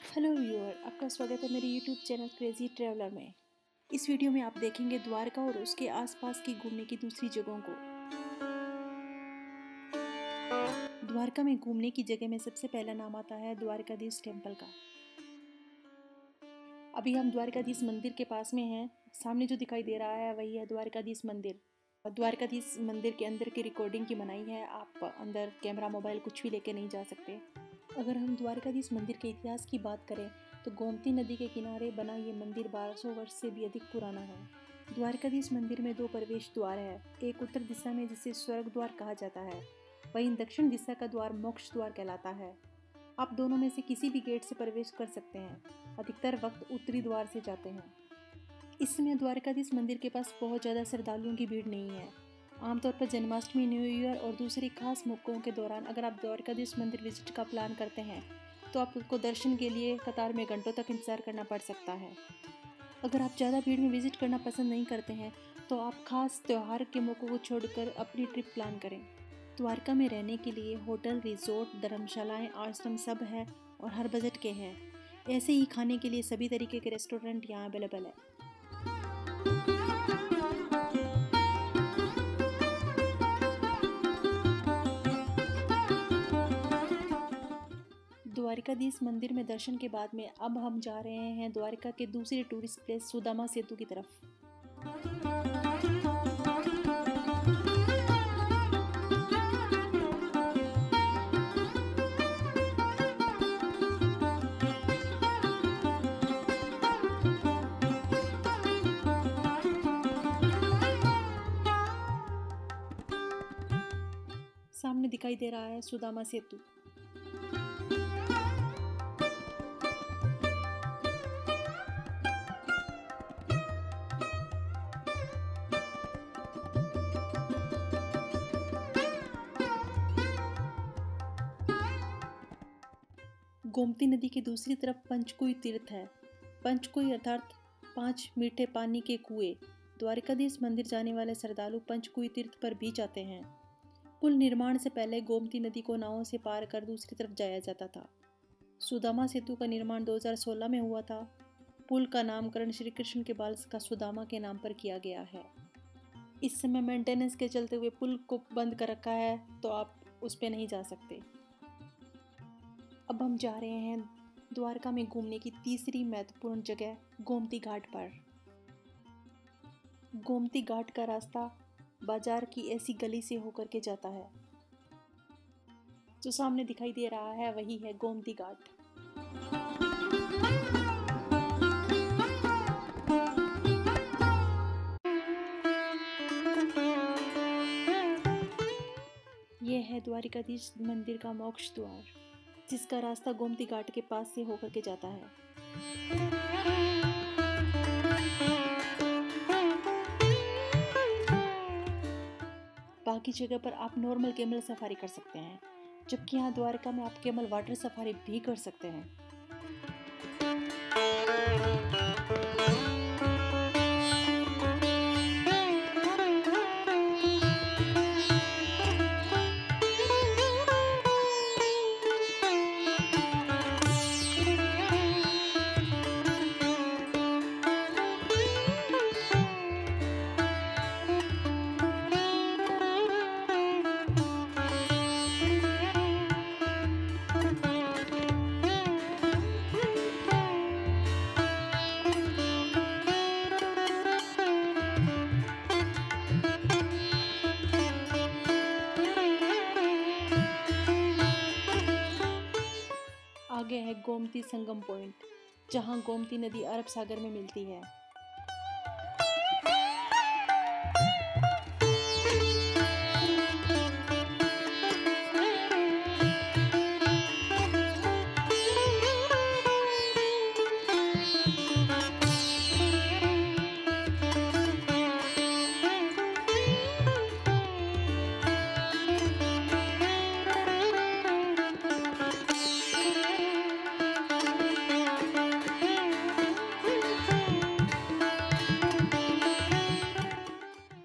Hello viewer, आपका स्वागत है मेरे यूट्यूब चैनल क्रेजी ट्रैवलर में। इस वीडियो में आप देखेंगे द्वारका और उसके आसपास की घूमने की दूसरी जगहों को। द्वारका में घूमने की जगह में सबसे पहला नाम आता है द्वारकाधीश टेम्पल का। अभी हम द्वारकाधीश मंदिर के पास में हैं। सामने जो दिखाई दे रहा है वही है द्वारकाधीश मंदिर। द्वारकाधीश मंदिर के अंदर की रिकॉर्डिंग की मनाही है। आप अंदर कैमरा मोबाइल कुछ भी लेके नहीं जा सकते। अगर हम द्वारकाधीश मंदिर के इतिहास की बात करें तो गोमती नदी के किनारे बना ये मंदिर 1200 वर्ष से भी अधिक पुराना है। द्वारकाधीश मंदिर में 2 प्रवेश द्वार है, एक उत्तर दिशा में जिसे स्वर्ग द्वार कहा जाता है, वहीं दक्षिण दिशा का द्वार मोक्ष द्वार कहलाता है। आप दोनों में से किसी भी गेट से प्रवेश कर सकते हैं। अधिकतर वक्त उत्तरी द्वार से जाते हैं। इस समय द्वारकाधीश मंदिर के पास बहुत ज़्यादा श्रद्धालुओं की भीड़ नहीं है। आमतौर पर जन्माष्टमी, न्यू ईयर और दूसरे खास मौक़ों के दौरान अगर आप द्वारकाधीश मंदिर विजिट का प्लान करते हैं तो आपको दर्शन के लिए कतार में घंटों तक इंतजार करना पड़ सकता है। अगर आप ज़्यादा भीड़ में विजिट करना पसंद नहीं करते हैं तो आप खास त्यौहार के मौक़ों को छोड़कर अपनी ट्रिप प्लान करें। द्वारका में रहने के लिए होटल, रिजॉर्ट, धर्मशालाएँ, आश्रम सब है और हर बजट के हैं। ऐसे ही खाने के लिए सभी तरीके के रेस्टोरेंट यहाँ अवेलेबल है। द्वारकाधीश मंदिर में दर्शन के बाद में अब हम जा रहे हैं द्वारका के दूसरे टूरिस्ट प्लेस सुदामा सेतु की तरफ। सामने दिखाई दे रहा है सुदामा सेतु। गोमती नदी की दूसरी तरफ पंचकुई तीर्थ है। पंचकुई अर्थात 5 मीठे पानी के कुएं। द्वारकाधीश मंदिर जाने वाले श्रद्धालु पंचकुई तीर्थ पर भी जाते हैं। पुल निर्माण से पहले गोमती नदी को नावों से पार कर दूसरी तरफ जाया जाता था। सुदामा सेतु का निर्माण 2016 में हुआ था। पुल का नामकरण श्री कृष्ण के बाल का सुदामा के नाम पर किया गया है। इस समय मेंटेनेंस के चलते हुए पुल को बंद कर रखा है तो आप उस पर नहीं जा सकते। अब हम जा रहे हैं द्वारका में घूमने की तीसरी महत्वपूर्ण जगह गोमती घाट पर। गोमती घाट का रास्ता बाजार की ऐसी गली से होकर के जाता है। जो सामने दिखाई दे रहा है वही है गोमती घाट। यह है द्वारकाधीश मंदिर का मोक्ष द्वार, जिसका रास्ता गोमती घाट के पास से होकर के जाता है। बाकी जगह पर आप नॉर्मल कैमल सफारी कर सकते हैं, जबकि यहाँ द्वारका में आप कैमल वाटर सफारी भी कर सकते हैं। आगे है गोमती संगम पॉइंट, जहां गोमती नदी अरब सागर में मिलती है।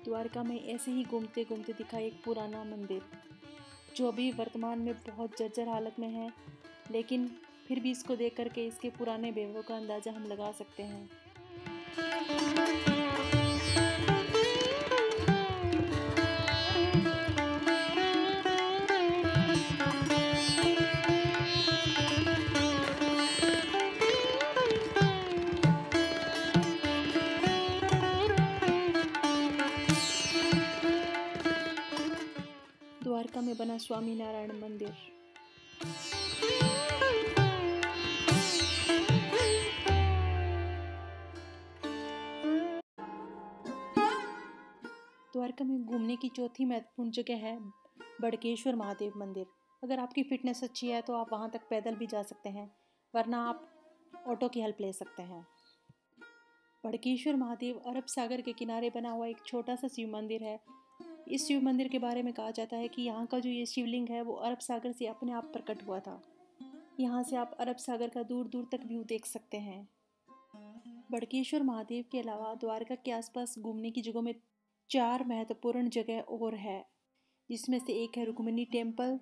द्वारका में ऐसे ही घूमते घूमते दिखा एक पुराना मंदिर, जो अभी वर्तमान में बहुत जर्जर हालत में है, लेकिन फिर भी इसको देख करके इसके पुराने वैभव का अंदाज़ा हम लगा सकते हैं। द्वारका में बना स्वामी नारायण मंदिर। द्वारका में घूमने की चौथी महत्वपूर्ण जगह है बड़केश्वर महादेव मंदिर। अगर आपकी फिटनेस अच्छी है तो आप वहां तक पैदल भी जा सकते हैं, वरना आप ऑटो की हेल्प ले सकते हैं। बड़केश्वर महादेव अरब सागर के किनारे बना हुआ एक छोटा सा शिव मंदिर है। इस शिव मंदिर के बारे में कहा जाता है कि यहाँ का जो ये शिवलिंग है वो अरब सागर से अपने आप प्रकट हुआ था। यहाँ से आप अरब सागर का दूर दूर तक व्यू देख सकते हैं। बड़केश्वर महादेव के अलावा द्वारका के आसपास घूमने की जगहों में 4 महत्वपूर्ण जगह और है, जिसमें से एक है रुक्मिणी टेम्पल,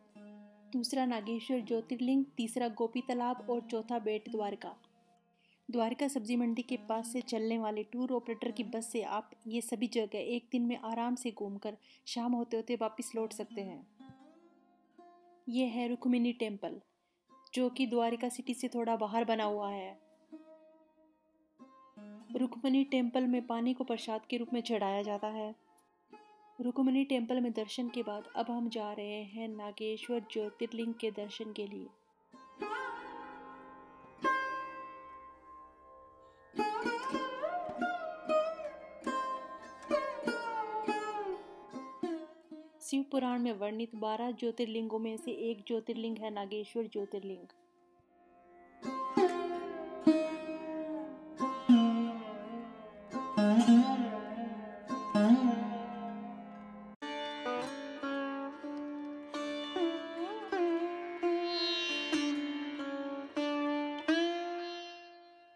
दूसरा नागेश्वर ज्योतिर्लिंग, तीसरा गोपी तालाब और चौथा बेट द्वारका। द्वारका सब्जी मंडी के पास से चलने वाले टूर ऑपरेटर की बस से आप ये सभी जगह एक दिन में आराम से घूमकर शाम होते होते वापस लौट सकते हैं। ये है रुक्मिणी टेम्पल, जो कि द्वारका सिटी से थोड़ा बाहर बना हुआ है। रुक्मिणी टेम्पल में पानी को प्रसाद के रूप में चढ़ाया जाता है। रुक्मिणी टेम्पल में दर्शन के बाद अब हम जा रहे हैं नागेश्वर ज्योतिर्लिंग के दर्शन के लिए। शिव पुराण में वर्णित 12 ज्योतिर्लिंगों में से एक ज्योतिर्लिंग है नागेश्वर ज्योतिर्लिंग।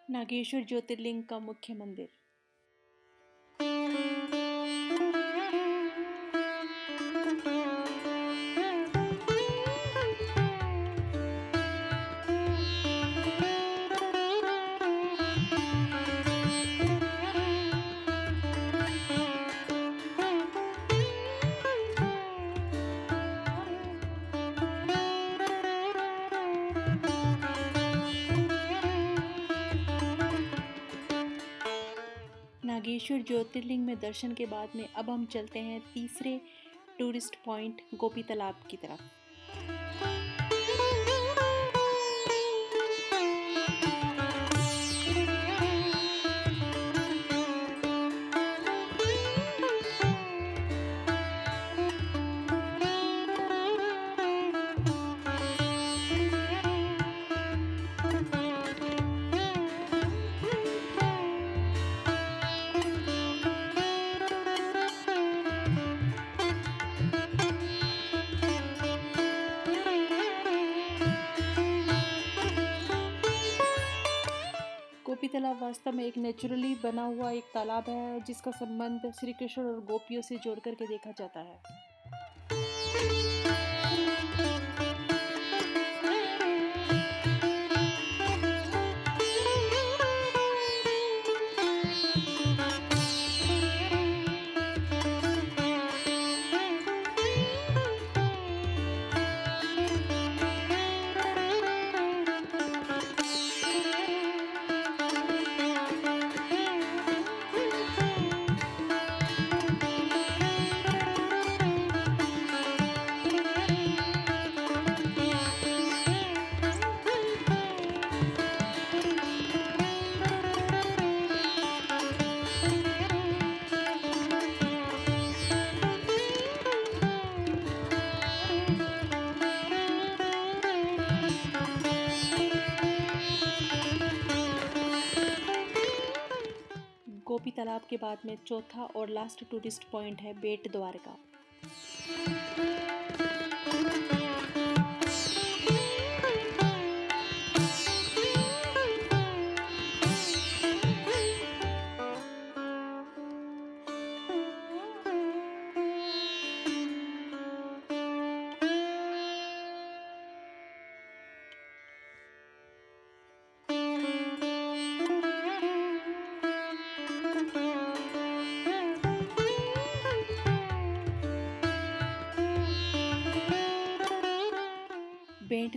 नागेश्वर ज्योतिर्लिंग का मुख्य मंदिर। नागेश्वर ज्योतिर्लिंग में दर्शन के बाद में अब हम चलते हैं तीसरे टूरिस्ट पॉइंट गोपी तालाब की तरफ। गोपी तालाब वास्तव में एक नेचुरली बना हुआ एक तालाब है, जिसका संबंध श्री कृष्ण और गोपियों से जोड़ करके देखा जाता है। गोपी तालाब के बाद में चौथा और लास्ट टूरिस्ट पॉइंट है बेट द्वारका।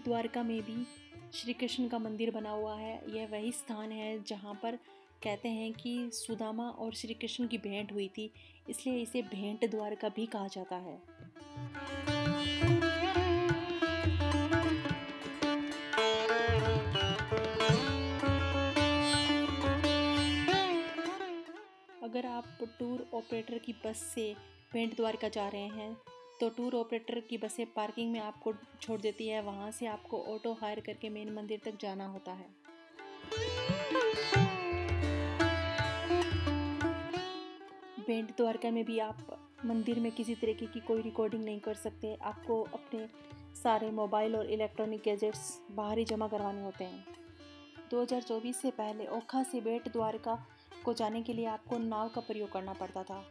बेट द्वारका में भी श्री कृष्ण का मंदिर बना हुआ है। यह वही स्थान है जहाँ पर कहते हैं कि सुदामा और श्री कृष्ण की भेंट हुई थी, इसलिए इसे भेंट द्वारका भी कहा जाता है। अगर आप टूर ऑपरेटर की बस से भेंट द्वारका जा रहे हैं तो टूर ऑपरेटर की बसें पार्किंग में आपको छोड़ देती है। वहाँ से आपको ऑटो हायर करके मेन मंदिर तक जाना होता है। भेंट द्वारका में भी आप मंदिर में किसी तरीके की कोई रिकॉर्डिंग नहीं कर सकते। आपको अपने सारे मोबाइल और इलेक्ट्रॉनिक गैजेट्स बाहर ही जमा करवाने होते हैं। 2024 से पहले ओखा से बेट द्वारका को जाने के लिए आपको नाव का प्रयोग करना पड़ता था।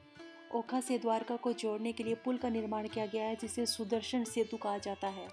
ओखा से द्वारका को जोड़ने के लिए पुल का निर्माण किया गया है, जिसे सुदर्शन सेतु कहा जाता है।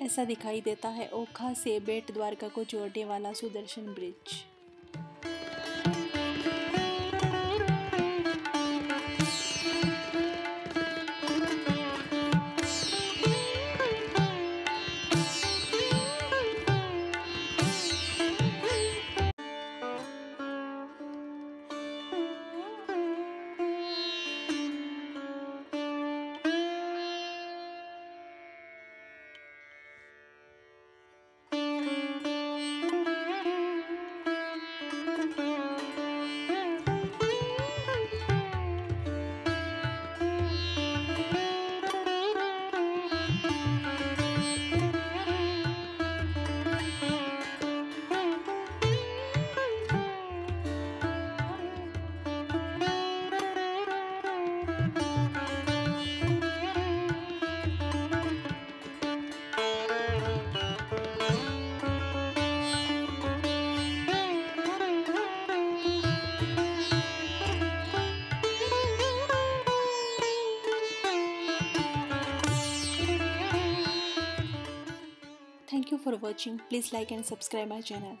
ऐसा दिखाई देता है ओखा से बेट द्वारका को जोड़ने वाला Sudarshan bridge. Thank you for watching. Please like and subscribe my channel.